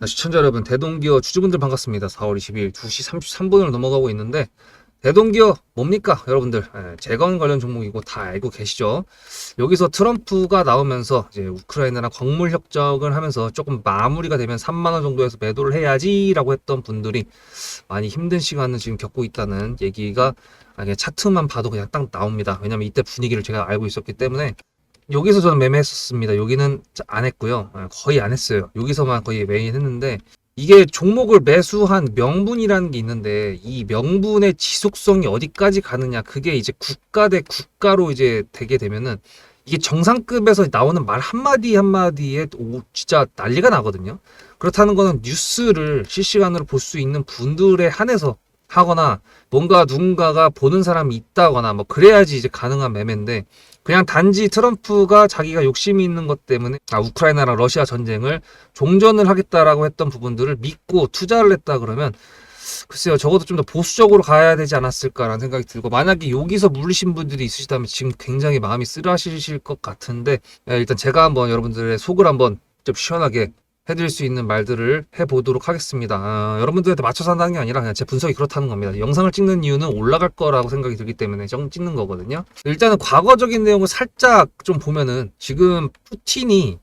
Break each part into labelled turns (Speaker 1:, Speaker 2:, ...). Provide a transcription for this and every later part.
Speaker 1: 시청자 여러분, 대동기어 주주분들 반갑습니다. 4월 20일 2시 33분을 넘어가고 있는데, 대동기어 뭡니까? 여러분들, 재건 관련 종목이고 다 알고 계시죠? 여기서 트럼프가 나오면서 이제 우크라이나랑 광물 협정을 하면서 조금 마무리가 되면 3만 원 정도에서 매도를 해야지라고 했던 분들이 많이 힘든 시간을 지금 겪고 있다는 얘기가 그냥 차트만 봐도 그냥 딱 나옵니다. 왜냐면 이때 분위기를 제가 알고 있었기 때문에. 여기서 저는 매매했었습니다. 여기는 안 했고요. 거의 안 했어요. 여기서만 거의 매일 했는데, 이게 종목을 매수한 명분이라는 게 있는데, 이 명분의 지속성이 어디까지 가느냐, 그게 이제 국가 대 국가로 이제 되게 되면은, 이게 정상급에서 나오는 말 한마디 한마디에 진짜 난리가 나거든요. 그렇다는 거는 뉴스를 실시간으로 볼 수 있는 분들에 한해서 하거나, 뭔가 누군가가 보는 사람이 있다거나, 뭐 그래야지 이제 가능한 매매인데, 그냥 단지 트럼프가 자기가 욕심이 있는 것 때문에 우크라이나랑 러시아 전쟁을 종전을 하겠다라고 했던 부분들을 믿고 투자를 했다 그러면, 글쎄요, 적어도 좀 더 보수적으로 가야 되지 않았을까라는 생각이 들고, 만약에 여기서 물리신 분들이 있으시다면 지금 굉장히 마음이 쓰라시실 것 같은데, 일단 제가 한번 여러분들의 속을 한번 좀 시원하게 해드릴 수 있는 말들을 해보도록 하겠습니다. 여러분들한테 맞춰서 한다는 게 아니라 그냥 제 분석이 그렇다는 겁니다. 영상을 찍는 이유는 올라갈 거라고 생각이 들기 때문에 찍는 거거든요. 일단은 과거적인 내용을 살짝 좀 보면은, 지금 푸틴이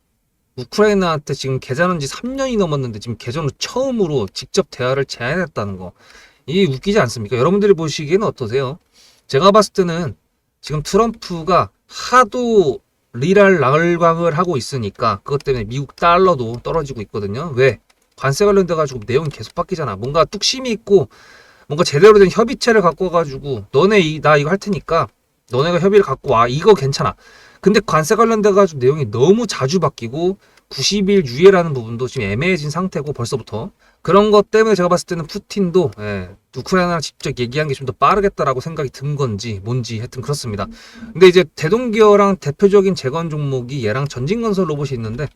Speaker 1: 우크라이나한테 지금 개전한 지 3년이 넘었는데 지금 개전 후 처음으로 직접 대화를 제안했다는 거, 이게 웃기지 않습니까? 여러분들이 보시기에는 어떠세요? 제가 봤을 때는 지금 트럼프가 하도 리랄 랄광을 하고 있으니까 그것 때문에 미국 달러도 떨어지고 있거든요. 왜? 관세 관련돼 가지고 내용이 계속 바뀌잖아. 뭔가 뚝심이 있고 뭔가 제대로 된 협의체를 갖고 와가지고, 나 이거 할 테니까 너네가 협의를 갖고 와, 이거 괜찮아. 근데 관세 관련돼 가지고 내용이 너무 자주 바뀌고 90일 유예라는 부분도 지금 애매해진 상태고, 벌써부터 그런 것 때문에 제가 봤을 때는 푸틴도 우크라이나랑 직접 얘기한 게 좀 더 빠르겠다라고 생각이 든 건지 뭔지 하여튼 그렇습니다. 근데 이제 대동기어랑 대표적인 재건 종목이 얘랑 전진건설 로봇이 있는데,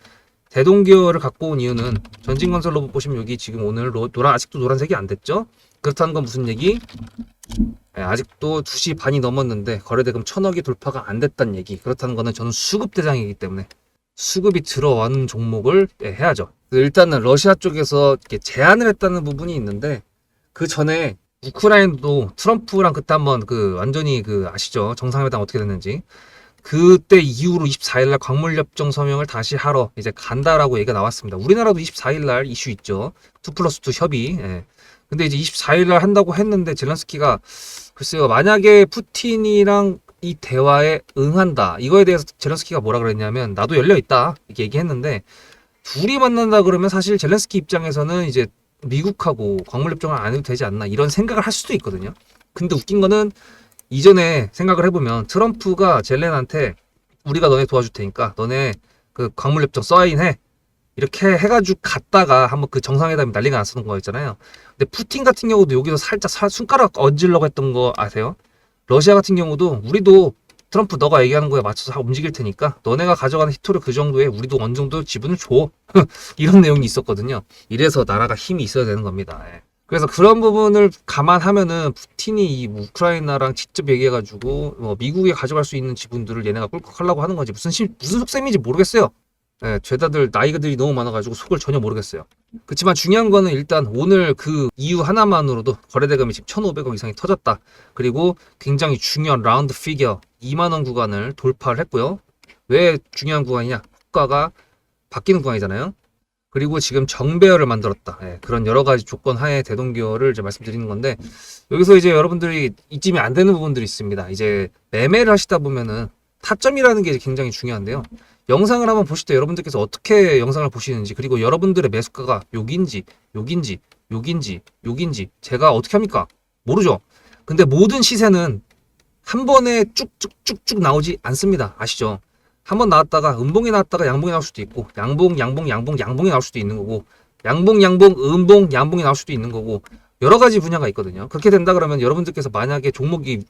Speaker 1: 대동기어를 갖고 온 이유는, 전진건설 로봇 보시면 여기 지금 오늘 아직도 노란색이 안 됐죠? 그렇다는 건 무슨 얘기? 아직도 2시 반이 넘었는데 거래대금 1,000억이 돌파가 안 됐다는 얘기. 그렇다는 거는 저는 수급 대장이기 때문에 수급이 들어온 종목을 해야죠. 일단은 러시아 쪽에서 이렇게 제안을 했다는 부분이 있는데, 그 전에 우크라이나도 트럼프랑 그때 한번 완전히 아시죠? 정상회담 어떻게 됐는지. 그때 이후로 24일날 광물협정 서명을 다시 하러 이제 간다라고 얘기가 나왔습니다. 우리나라도 24일날 이슈 있죠. 2+2 협의. 근데 이제 24일날 한다고 했는데, 젤렌스키가 글쎄요, 만약에 푸틴이랑 이 대화에 응한다, 이거에 대해서 젤렌스키가 뭐라 그랬냐면, 나도 열려있다 이렇게 얘기했는데, 둘이 만난다 그러면 사실 젤렌스키 입장에서는 이제 미국하고 광물협정을 안 해도 되지 않나, 이런 생각을 할 수도 있거든요. 근데 웃긴 거는, 이전에 생각을 해보면 트럼프가 젤렌한테 우리가 너네 도와줄 테니까 너네 그 광물협정 사인해, 이렇게 해가지고 갔다가 한번 그 정상회담이 난리가 났었던 거였잖아요. 근데 푸틴 같은 경우도 여기서 살짝 손가락 얹으려고 했던 거 아세요? 러시아 같은 경우도 우리도 트럼프 너가 얘기하는 거에 맞춰서 움직일 테니까 너네가 가져가는 히토리 그 정도에 우리도 어느 정도 지분을 줘. 이런 내용이 있었거든요. 이래서 나라가 힘이 있어야 되는 겁니다. 그래서 그런 부분을 감안하면은 푸틴이 이 우크라이나랑 직접 얘기해가지고 미국에 가져갈 수 있는 지분들을 얘네가 꿀꺽 하려고 하는 건지 무슨 속셈인지 모르겠어요. 죄다들 나이들이 너무 많아가지고 속을 전혀 모르겠어요. 그렇지만 중요한 거는, 일단 오늘 그 이유 하나만으로도 거래대금이 지금 1,500억 이상이 터졌다. 그리고 굉장히 중요한 라운드 피겨 2만원 구간을 돌파를 했고요. 왜 중요한 구간이냐? 국가가 바뀌는 구간이잖아요. 그리고 지금 정배열을 만들었다. 그런 여러 가지 조건 하에 대동기어를 이제 말씀드리는 건데, 여기서 이제 여러분들이 이쯤이 안 되는 부분들이 있습니다. 이제 매매를 하시다 보면은 타점이라는 게 굉장히 중요한데요. 영상을 한번 보실 때 여러분들께서 어떻게 영상을 보시는지, 그리고 여러분들의 매수가가 여기인지 여기인지 제가 어떻게 합니까? 모르죠. 근데 모든 시세는 한 번에 쭉쭉쭉쭉 나오지 않습니다. 아시죠? 한 번 나왔다가 음봉이 나왔다가 양봉이 나올 수도 있고, 양봉이 나올 수도 있는 거고, 음봉, 양봉이 나올 수도 있는 거고, 여러 가지 분야가 있거든요. 그렇게 된다 그러면 여러분들께서 만약에 종목이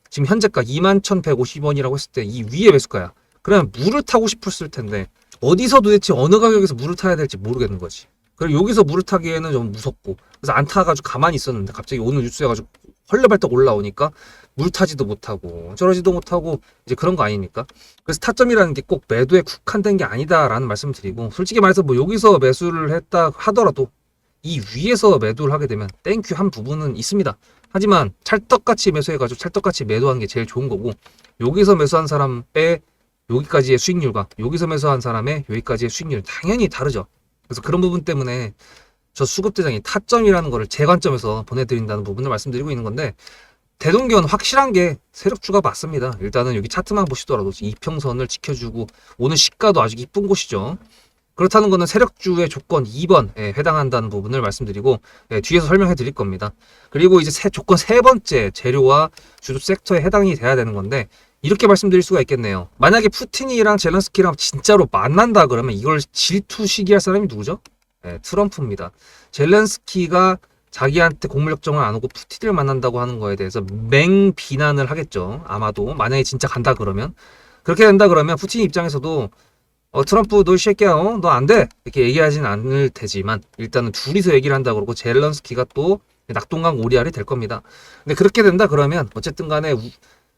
Speaker 1: 지금 현재가 21,150원이라고 했을 때 이 위에 매수가야. 그러면 물을 타고 싶었을 텐데 어디서 도대체 어느 가격에서 물을 타야 될지 모르겠는 거지. 그리고 여기서 물을 타기에는 좀 무섭고, 그래서 안 타가지고 가만히 있었는데 갑자기 오늘 뉴스여가지고 헐레벌떡 올라오니까 물타지도 못하고 저러지도 못하고 이제 그런 거 아닙니까? 그래서 타점이라는 게 꼭 매도에 국한된 게 아니다라는 말씀을 드리고, 솔직히 말해서 뭐 여기서 매수를 했다 하더라도 이 위에서 매도를 하게 되면 땡큐 한 부분은 있습니다. 하지만 찰떡같이 매수해가지고 찰떡같이 매도하는 게 제일 좋은 거고, 여기서 매수한 사람의 여기까지의 수익률과 여기서 매수한 사람의 여기까지의 수익률은 당연히 다르죠. 그래서 그런 부분 때문에 저 수급대장이 타점이라는 거를 제 관점에서 보내드린다는 부분을 말씀드리고 있는 건데, 대동기원 확실한 게 세력주가 맞습니다. 일단은 여기 차트만 보시더라도 이평선을 지켜주고 오늘 시가도 아주 이쁜 곳이죠. 그렇다는 거는 세력주의 조건 2번에 해당한다는 부분을 말씀드리고, 뒤에서 설명해 드릴 겁니다. 그리고 이제 조건 세 번째, 재료와 주도 섹터에 해당이 돼야 되는 건데, 이렇게 말씀드릴 수가 있겠네요. 만약에 푸틴이랑 젤렌스키랑 진짜로 만난다 그러면 이걸 질투 시기할 사람이 누구죠? 트럼프입니다. 젤렌스키가 자기한테 공물역정을 안 오고 푸틴을 만난다고 하는 거에 대해서 맹비난을 하겠죠. 아마도 만약에 진짜 간다 그러면, 그렇게 된다 그러면 푸틴 입장에서도 트럼프 너 이 새끼야, 너 안 돼, 이렇게 얘기하진 않을 테지만 일단은 둘이서 얘기를 한다 그러고 젤렌스키가 또 낙동강 오리알이 될 겁니다. 근데 그렇게 된다 그러면 어쨌든 간에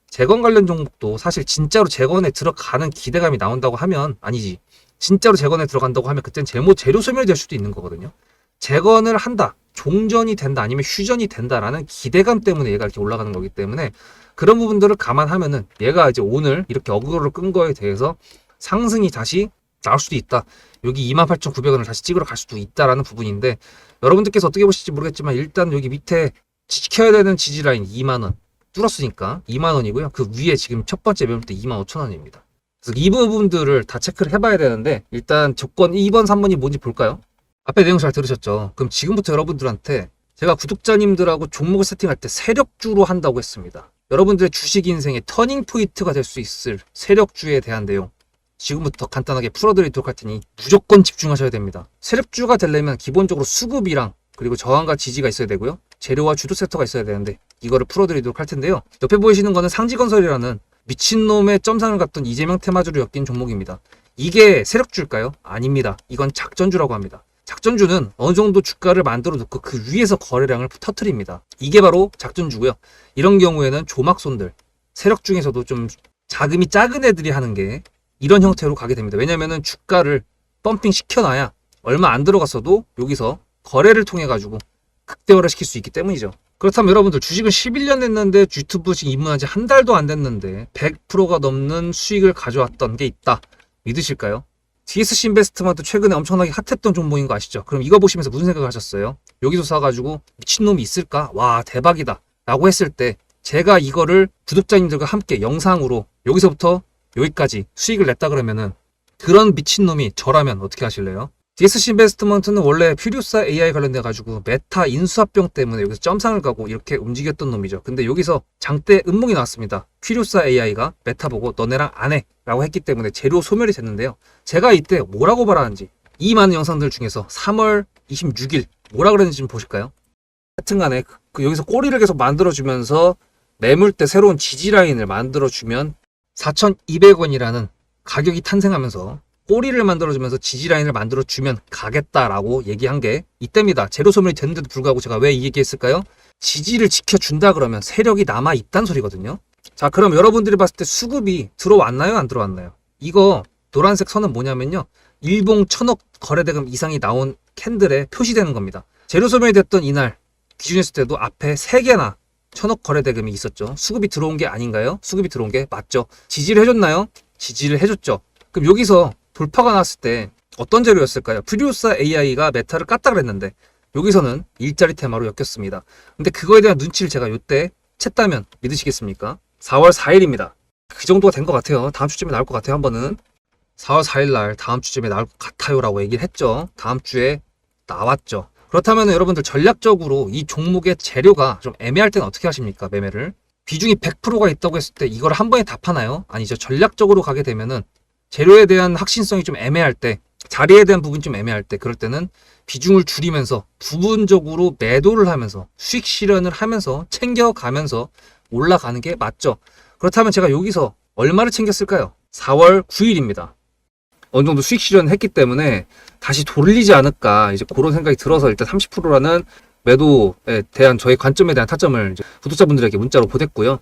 Speaker 1: 재건 관련 종목도 사실 진짜로 재건에 들어가는 기대감이 나온다고 하면, 아니지, 진짜로 재건에 들어간다고 하면 그땐 재료 소멸이 될 수도 있는 거거든요. 재건을 한다, 종전이 된다, 아니면 휴전이 된다라는 기대감 때문에 얘가 이렇게 올라가는 거기 때문에, 그런 부분들을 감안하면은 얘가 이제 오늘 이렇게 어그로를 끈 거에 대해서 상승이 다시 나올 수도 있다. 여기 28,900원을 다시 찍으러 갈 수도 있다라는 부분인데, 여러분들께서 어떻게 보실지 모르겠지만 일단 여기 밑에 지켜야 되는 지지라인 2만원 뚫었으니까 2만원이고요. 그 위에 지금 첫 번째 매물 때 25,000원입니다. 그래서 이 부분들을 다 체크를 해봐야 되는데, 일단 조건 2번, 3번이 뭔지 볼까요? 앞에 내용 잘 들으셨죠? 그럼 지금부터 여러분들한테 제가 구독자님들하고 종목을 세팅할 때 세력주로 한다고 했습니다. 여러분들의 주식 인생의 터닝 포인트가 될 수 있을 세력주에 대한 내용 지금부터 간단하게 풀어드리도록 할 테니 무조건 집중하셔야 됩니다. 세력주가 되려면 기본적으로 수급이랑 그리고 저항과 지지가 있어야 되고요. 재료와 주도 섹터가 있어야 되는데 이거를 풀어드리도록 할 텐데요. 옆에 보이시는 거는 상지건설이라는 미친놈의 점상을 갖던 이재명 테마주로 엮인 종목입니다. 이게 세력주일까요? 아닙니다. 이건 작전주라고 합니다. 작전주는 어느 정도 주가를 만들어 놓고 그 위에서 거래량을 터트립니다. 이게 바로 작전주고요. 이런 경우에는 조막손들, 세력 중에서도 좀 자금이 작은 애들이 하는 게 이런 형태로 가게 됩니다. 왜냐면은 주가를 펌핑 시켜놔야 얼마 안 들어갔어도 여기서 거래를 통해 가지고 극대화를 시킬 수 있기 때문이죠. 그렇다면 여러분들 주식을 11년 했는데 유튜브 지금 입문한 지 한 달도 안 됐는데 100%가 넘는 수익을 가져왔던 게 있다. 믿으실까요? DSC 인베스트먼트 최근에 엄청나게 핫했던 종목인 거 아시죠? 그럼 이거 보시면서 무슨 생각을 하셨어요? 여기서 사가지고 미친놈이 있을까? 와, 대박이다 라고 했을 때 제가 이거를 구독자님들과 함께 영상으로 여기서부터 여기까지 수익을 냈다 그러면은 그런 미친놈이 저라면 어떻게 하실래요? DSC 인베스트먼트는 원래 퓨리오사 AI 관련돼 가지고 메타 인수합병 때문에 여기서 점상을 가고 이렇게 움직였던 놈이죠. 근데 여기서 장대 음몽이 나왔습니다. 퓨리오사 AI가 메타 보고 너네랑 안 해 라고 했기 때문에 재료 소멸이 됐는데요. 제가 이때 뭐라고 말하는지 이 많은 영상들 중에서 3월 26일 뭐라 그랬는지 좀 보실까요? 하여튼간에 여기서 꼬리를 계속 만들어주면서 매물대 새로운 지지라인을 만들어주면 4,200원이라는 가격이 탄생하면서 꼬리를 만들어주면서 지지라인을 만들어주면 가겠다라고 얘기한 게 이때입니다. 재료 소멸이 됐는데도 불구하고 제가 왜 이 얘기했을까요? 지지를 지켜준다 그러면 세력이 남아있단 소리거든요. 자, 그럼 여러분들이 봤을 때 수급이 들어왔나요? 안 들어왔나요? 이거 노란색 선은 뭐냐면요. 일봉 1,000억 거래대금 이상이 나온 캔들에 표시되는 겁니다. 재료 소멸이 됐던 이날 기준했을 때도 앞에 3개나 1,000억 거래대금이 있었죠. 수급이 들어온 게 아닌가요? 수급이 들어온 게 맞죠. 지지를 해줬나요? 지지를 해줬죠. 그럼 여기서 돌파가 났을 때 어떤 재료였을까요? 퓨리오사 AI가 메타를 깠다 그랬는데 여기서는 일자리 테마로 엮였습니다. 근데 그거에 대한 눈치를 제가 이때 챘다면 믿으시겠습니까? 4월 4일입니다. 그 정도가 된 것 같아요. 다음 주쯤에 나올 것 같아요. 한 번은 4월 4일 날 다음 주쯤에 나올 것 같아요 라고 얘기를 했죠. 다음 주에 나왔죠. 그렇다면 여러분들 전략적으로 이 종목의 재료가 좀 애매할 때는 어떻게 하십니까? 매매를 비중이 100%가 있다고 했을 때 이걸 한 번에 다 파나요? 아니죠. 전략적으로 가게 되면은 재료에 대한 확신성이 좀 애매할 때, 자리에 대한 부분이 좀 애매할 때, 그럴 때는 비중을 줄이면서 부분적으로 매도를 하면서 수익 실현을 하면서 챙겨가면서 올라가는 게 맞죠. 그렇다면 제가 여기서 얼마를 챙겼을까요? 4월 9일입니다. 어느 정도 수익 실현을 했기 때문에 다시 돌리지 않을까 이제 그런 생각이 들어서 일단 30%라는 매도에 대한 저의 관점에 대한 타점을 이제 구독자분들에게 문자로 보냈고요.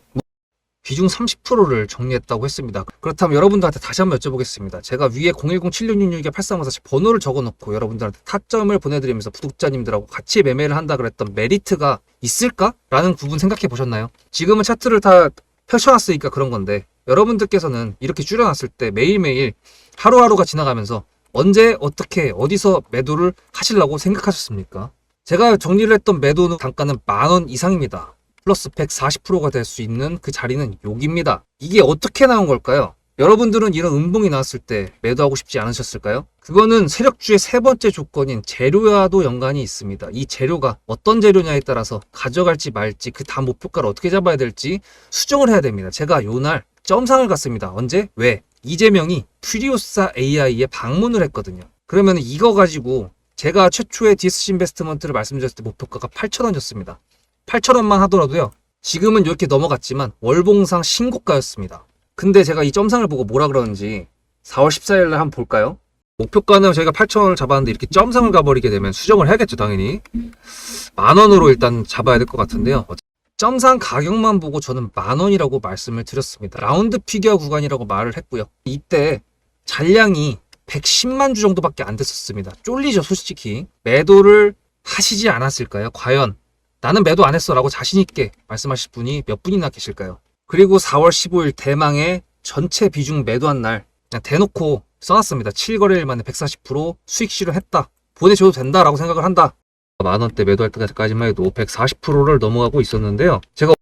Speaker 1: 비중 30%를 정리했다고 했습니다. 그렇다면 여러분들한테 다시 한번 여쭤보겠습니다. 제가 위에 010-7666-8354 번호를 적어놓고 여러분들한테 타점을 보내드리면서 구독자님들하고 같이 매매를 한다 그랬던 메리트가 있을까? 라는 부분 생각해 보셨나요? 지금은 차트를 다 펼쳐놨으니까 그런 건데 여러분들께서는 이렇게 줄여놨을 때 매일매일 하루하루가 지나가면서 언제 어떻게 어디서 매도를 하시려고 생각하셨습니까? 제가 정리를 했던 매도 단가는 10,000원 이상입니다. 플러스 140%가 될 수 있는 그 자리는 여기입니다. 이게 어떻게 나온 걸까요? 여러분들은 이런 음봉이 나왔을 때 매도하고 싶지 않으셨을까요? 그거는 세력주의 세 번째 조건인 재료와도 연관이 있습니다. 이 재료가 어떤 재료냐에 따라서 가져갈지 말지 그 다음 목표가를 어떻게 잡아야 될지 수정을 해야 됩니다. 제가 요날 점상을 갔습니다. 언제? 왜? 이재명이 퓨리오사 AI에 방문을 했거든요. 그러면 이거 가지고 제가 최초에 DSC 인베스트먼트를 말씀드렸을 때 목표가가 8,000원이었습니다. 8,000원만 하더라도요. 지금은 이렇게 넘어갔지만 월봉상 신고가였습니다. 근데 제가 이 점상을 보고 뭐라 그러는지 4월 14일 날 한번 볼까요? 목표가는 저희가 8,000원을 잡았는데 이렇게 점상을 가버리게 되면 수정을 해야겠죠, 당연히. 10,000원으로 일단 잡아야 될 것 같은데요. 점상 가격만 보고 저는 10,000원이라고 말씀을 드렸습니다. 라운드 피겨 구간이라고 말을 했고요. 이때 잔량이 110만 주 정도밖에 안 됐었습니다. 쫄리죠, 솔직히. 매도를 하시지 않았을까요? 과연 나는 매도 안 했어 라고 자신있게 말씀하실 분이 몇 분이나 계실까요? 그리고 4월 15일 대망의 전체 비중 매도한 날 그냥 대놓고 써놨습니다. 7거래일 만에 140% 수익 실현했다. 보내줘도 된다라고 생각을 한다. 10,000원대 매도할 때까지만 해도 140%를 넘어가고 있었는데요. 제가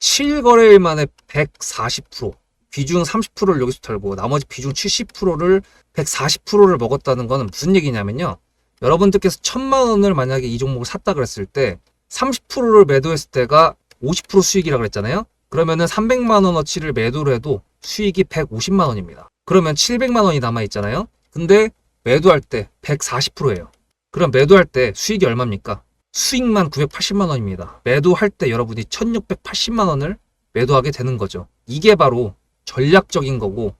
Speaker 1: 7거래일 만에 140% 비중 30%를 여기서 털고 나머지 비중 70%를 140%를 먹었다는 거는 무슨 얘기냐면요. 여러분들께서 1,000,000원을 만약에 이 종목을 샀다 그랬을 때 30%를 매도했을 때가 50% 수익이라고 그랬잖아요. 그러면은 300만 원어치를 매도를 해도 수익이 150만 원입니다. 그러면 700만 원이 남아 있잖아요. 근데 매도할 때 140%예요. 그럼 매도할 때 수익이 얼마입니까? 수익만 980만 원입니다. 매도할 때 여러분이 1680만 원을 매도하게 되는 거죠. 이게 바로 전략적인 거고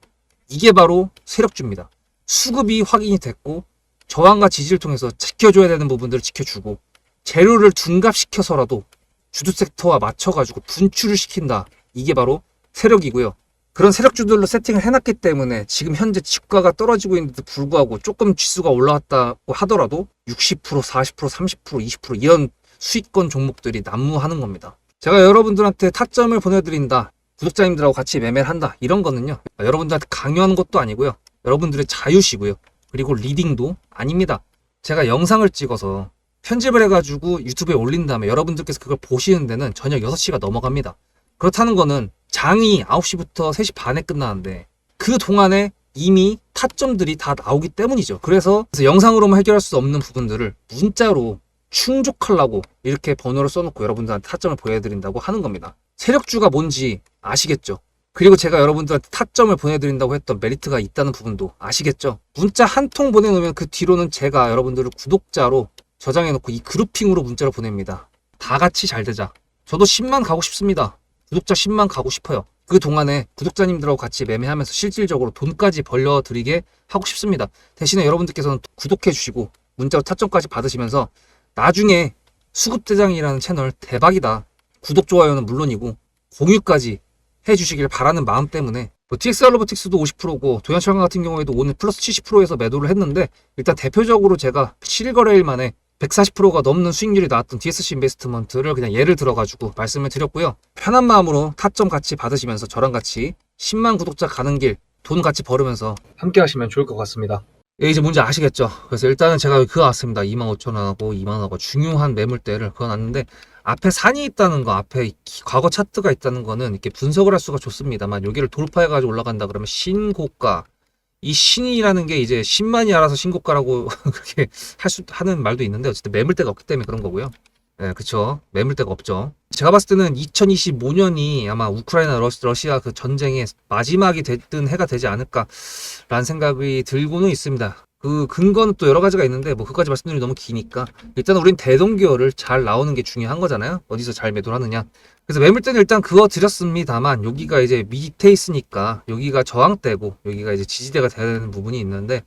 Speaker 1: 이게 바로 세력주입니다. 수급이 확인이 됐고 저항과 지지를 통해서 지켜줘야 되는 부분들을 지켜주고 재료를 둔갑시켜서라도 주도 섹터와 맞춰가지고 분출을 시킨다. 이게 바로 세력이고요. 그런 세력주들로 세팅을 해놨기 때문에 지금 현재 주가가 떨어지고 있는데도 불구하고 조금 지수가 올라왔다고 하더라도 60%, 40%, 30%, 20% 이런 수익권 종목들이 난무하는 겁니다. 제가 여러분들한테 타점을 보내드린다. 구독자님들하고 같이 매매를 한다. 이런 거는요. 여러분들한테 강요하는 것도 아니고요. 여러분들의 자유시고요. 그리고 리딩도 아닙니다. 제가 영상을 찍어서 편집을 해가지고 유튜브에 올린 다음에 여러분들께서 그걸 보시는 데는 저녁 6시가 넘어갑니다. 그렇다는 거는 장이 9시부터 3시 반에 끝나는데 그 동안에 이미 타점들이 다 나오기 때문이죠. 그래서 영상으로만 해결할 수 없는 부분들을 문자로 충족하려고 이렇게 번호를 써놓고 여러분들한테 타점을 보여드린다고 하는 겁니다. 세력주가 뭔지 아시겠죠? 그리고 제가 여러분들한테 타점을 보내드린다고 했던 메리트가 있다는 부분도 아시겠죠? 문자 한 통 보내놓으면 그 뒤로는 제가 여러분들을 구독자로 저장해놓고 이 그룹핑으로 문자를 보냅니다. 다 같이 잘 되자. 저도 10만 가고 싶습니다. 구독자 10만 가고 싶어요. 그 동안에 구독자님들하고 같이 매매하면서 실질적으로 돈까지 벌려드리게 하고 싶습니다. 대신에 여러분들께서는 구독해주시고 문자로 타점까지 받으시면서 나중에 수급대장이라는 채널 대박이다. 구독, 좋아요는 물론이고 공유까지 해주시길 바라는 마음 때문에 TXR 로보틱스도 50%고 도연철강 같은 경우에도 오늘 플러스 70%에서 매도를 했는데 일단 대표적으로 제가 7거래일 만에 140%가 넘는 수익률이 나왔던 DSC 인베스트먼트를 그냥 예를 들어가지고 말씀을 드렸고요. 편한 마음으로 타점 같이 받으시면서 저랑 같이 10만 구독자 가는 길 돈 같이 벌으면서 함께 하시면 좋을 것 같습니다. 예, 이제 뭔지 아시겠죠? 그래서 일단은 제가 그거 왔습니다. 25,000원하고 2만원하고 중요한 매물대를 그어놨는데 앞에 산이 있다는 거, 앞에 과거 차트가 있다는 거는 이렇게 분석을 할 수가 좋습니다만 여기를 돌파해가지고 올라간다 그러면 신고가, 이 신이라는 게 이제 신만이 알아서 신고가라고 그렇게 하는 말도 있는데 어쨌든 매물대가 없기 때문에 그런 거고요. 네, 그쵸. 매물대가 없죠. 제가 봤을 때는 2025년이 아마 우크라이나 러시아 그 전쟁의 마지막이 됐든 해가 되지 않을까라는 생각이 들고는 있습니다. 그 근거는 또 여러 가지가 있는데 뭐 그까지 말씀드리면 너무 기니까 일단 우린 대동기어를 잘 나오는 게 중요한 거잖아요. 어디서 잘 매도를 하느냐. 그래서 매물대는 일단 그어 드렸습니다만 여기가 이제 밑에 있으니까 여기가 저항대고 여기가 이제 지지대가 되는 부분이 있는데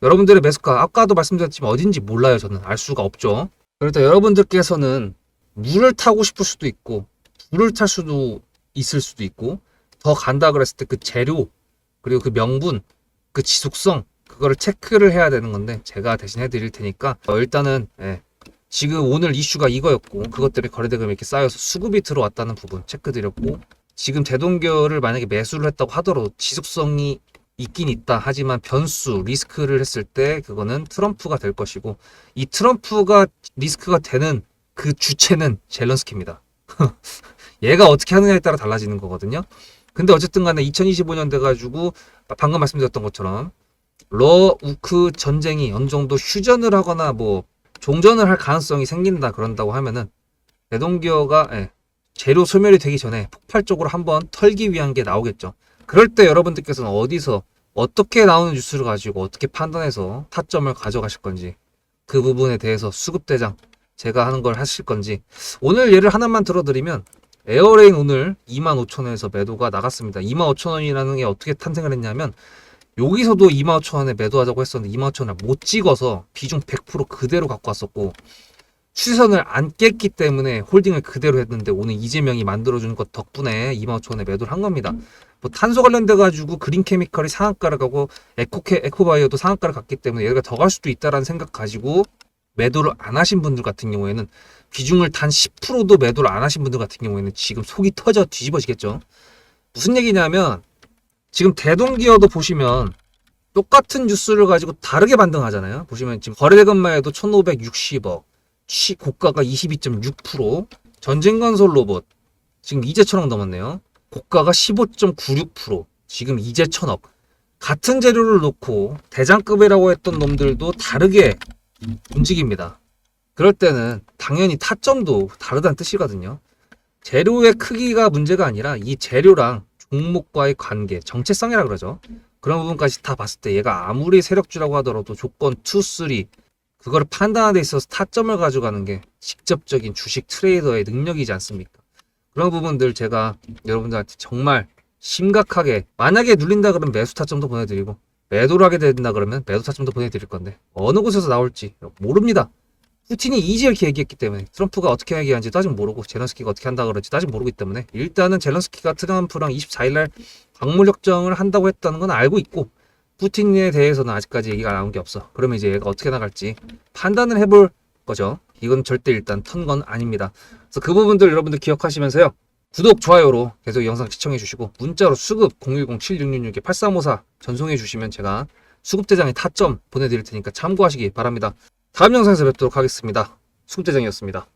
Speaker 1: 여러분들의 매수가 아까도 말씀드렸지만 어딘지 몰라요. 저는 알 수가 없죠. 그러니까 여러분들께서는 물을 타고 싶을 수도 있고 불을 탈 수도 있을 수도 있고 더 간다 그랬을 때 그 재료, 그리고 그 명분, 그 지속성, 그거를 체크를 해야 되는 건데 제가 대신 해드릴 테니까 일단은 지금 오늘 이슈가 이거였고 그것 때문에 거래대금이 이렇게 쌓여서 수급이 들어왔다는 부분 체크드렸고, 지금 대동교를 만약에 매수를 했다고 하더라도 지속성이 있긴 있다 하지만 변수, 리스크를 했을 때 그거는 트럼프가 될 것이고, 이 트럼프가 리스크가 되는 그 주체는 젤런스키입니다. 얘가 어떻게 하느냐에 따라 달라지는 거거든요. 근데 어쨌든 간에 2025년 돼가지고 방금 말씀드렸던 것처럼 우크 전쟁이 어느 정도 휴전을 하거나 뭐 종전을 할 가능성이 생긴다 그런다고 하면은 대동기어가 재료 소멸이 되기 전에 폭발적으로 한번 털기 위한 게 나오겠죠. 그럴 때 여러분들께서는 어디서 어떻게 나오는 뉴스를 가지고 어떻게 판단해서 타점을 가져가실 건지, 그 부분에 대해서 수급대장 제가 하는 걸 하실 건지. 오늘 예를 하나만 들어드리면 에어레인 오늘 25,000원에서 매도가 나갔습니다. 25,000원이라는 게 어떻게 탄생을 했냐면 여기서도 25,000원에 매도하자고 했었는데 25,000원을 못 찍어서 비중 100% 그대로 갖고 왔었고, 추세선을 안 깼기 때문에 홀딩을 그대로 했는데 오늘 이재명이 만들어주는 것 덕분에 25,000원에 매도를 한 겁니다. 뭐 탄소 관련돼 가지고 그린케미컬이 상한가를 가고 에코바이어도 상한가를 갔기 때문에 얘가 더 갈 수도 있다라는 생각 가지고 매도를 안 하신 분들 같은 경우에는, 비중을 단 10%도 매도를 안 하신 분들 같은 경우에는 지금 속이 터져 뒤집어지겠죠. 무슨 얘기냐면 지금 대동기어도 보시면 똑같은 뉴스를 가지고 다르게 반등하잖아요. 보시면 지금 거래대금만 해도 1,560억, 고가가 22.6%, 전쟁건설 로봇 지금 이제 1,000억 넘었네요. 고가가 15.96%, 지금 이제 1,000억. 같은 재료를 놓고 대장급이라고 했던 놈들도 다르게 움직입니다. 그럴 때는 당연히 타점도 다르다는 뜻이거든요. 재료의 크기가 문제가 아니라 이 재료랑 종목과의 관계, 정체성이라 그러죠. 그런 부분까지 다 봤을 때 얘가 아무리 세력주라고 하더라도 조건 2, 3 그거를 판단하는 데 있어서 타점을 가져가는 게 직접적인 주식 트레이더의 능력이지 않습니까? 그런 부분들 제가 여러분들한테 정말 심각하게, 만약에 눌린다 그러면 매수 타점도 보내드리고 매도를 하게 된다 그러면 매도 타점도 보내드릴 건데 어느 곳에서 나올지 모릅니다. 푸틴이 이렇게 얘기했기 때문에, 트럼프가 어떻게 얘기하는지 아직 모르고 젤런스키가 어떻게 한다 그럴지 아직 모르기 때문에, 일단은 젤런스키가 트럼프랑 24일날 광물 협정을 한다고 했다는 건 알고 있고, 푸틴에 대해서는 아직까지 얘기가 나온 게 없어. 그러면 이제 얘가 어떻게 나갈지 판단을 해볼 거죠. 이건 절대 일단 턴 건 아닙니다. 그래서 그 부분들 여러분들 기억하시면서요, 구독, 좋아요로 계속 영상 시청해 주시고 문자로 수급 010-7666-8354 전송해 주시면 제가 수급대장의 타점 보내드릴 테니까 참고하시기 바랍니다. 다음 영상에서 뵙도록 하겠습니다. 수급대장이었습니다.